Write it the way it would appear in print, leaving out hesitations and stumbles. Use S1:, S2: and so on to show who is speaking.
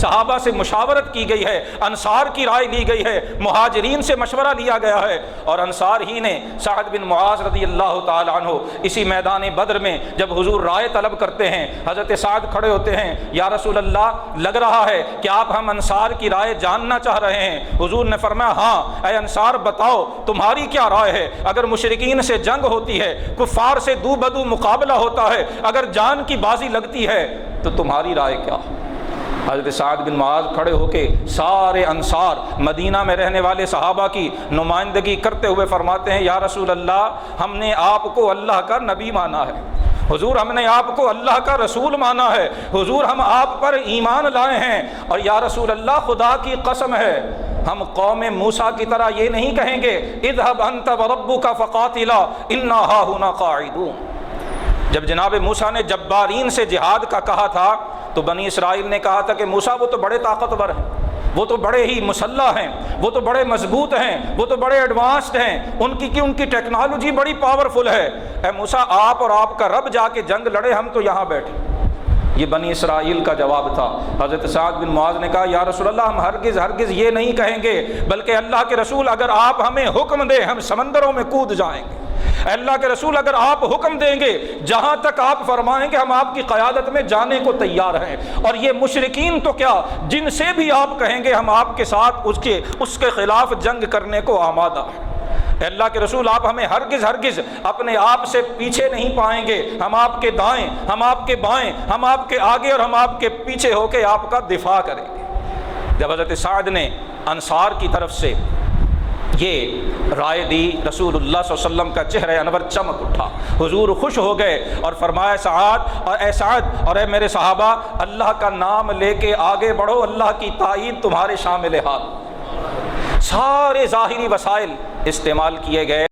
S1: صحابہ سے مشاورت کی گئی ہے، انصار کی رائے لی گئی ہے، مہاجرین سے مشورہ لیا گیا ہے، اور انصار ہی نے سعد بن معاذ رضی اللہ تعالی عنہ اسی میدان بدر میں جب حضور رائے طلب کرتے ہیں، حضرت سعد کھڑے ہوتے ہیں، یا رسول اللہ لگ رہا ہے کہ آپ ہم انصار کی رائے جاننا چاہ رہے ہیں۔ حضور نے فرمایا ہاں اے انصار بتاؤ تمہاری کیا رائے ہے؟ اگر مشرکین سے جنگ ہوتی ہے، کفار سے دو بدو مقابلہ ہوتا ہے، اگر جان کی بازی لگتی ہے تو تمہاری رائے کیا؟ حضرت سعد بن معاذ کھڑے ہو کے سارے انصار مدینہ میں رہنے والے صحابہ کی نمائندگی کرتے ہوئے فرماتے ہیں، یا رسول اللہ ہم نے آپ کو اللہ کا نبی مانا ہے، حضور ہم نے آپ کو اللہ کا رسول مانا ہے، حضور ہم آپ پر ایمان لائے ہیں، اور یا رسول اللہ خدا کی قسم ہے ہم قوم موسیٰ کی طرح یہ نہیں کہیں گے اذهب انت وربک فقاتلا انا ہاہنا قاعدون۔ جب جناب موسیٰ نے جبارین سے جہاد کا کہا تھا تو بنی اسرائیل نے کہا تھا کہ موسیٰ وہ تو بڑے طاقتور ہیں، وہ تو بڑے ہی مسلح ہیں، وہ تو بڑے مضبوط ہیں، وہ تو بڑے ایڈوانسڈ ہیں، ان کی ٹیکنالوجی بڑی پاورفل ہے، اے موسیٰ آپ اور آپ کا رب جا کے جنگ لڑے، ہم تو یہاں بیٹھے۔ یہ بنی اسرائیل کا جواب تھا۔ حضرت سعد بن معاذ نے کہا یا رسول اللہ ہم ہرگز یہ نہیں کہیں گے، بلکہ اللہ کے رسول اگر آپ ہمیں حکم دیں ہم سمندروں میں کود جائیں گے، اللہ کے رسول اگر آپ حکم دیں گے جہاں تک آپ فرمائیں گے ہم آپ کی قیادت میں جانے کو تیار ہیں، اور یہ مشرکین تو کیا جن سے بھی آپ کہیں گے ہم آپ کے ساتھ اس کے خلاف جنگ کرنے کو آمادہ ہیں۔ اللہ کے رسول آپ ہمیں ہرگز اپنے آپ سے پیچھے نہیں پائیں گے، ہم آپ کے دائیں، ہم آپ کے بائیں، ہم آپ کے آگے اور ہم آپ کے پیچھے ہو کے آپ کا دفاع کریں گے۔ جب حضرت سعد نے انصار کی طرف سے یہ رائے دی، رسول اللہ صلی اللہ علیہ وسلم کا چہرہ انور چمک اٹھا، حضور خوش ہو گئے اور فرمایا سعد اور اے میرے صحابہ اللہ کا نام لے کے آگے بڑھو، اللہ کی تائید تمہارے شامل حال۔ سارے ظاہری وسائل استعمال کیے گئے۔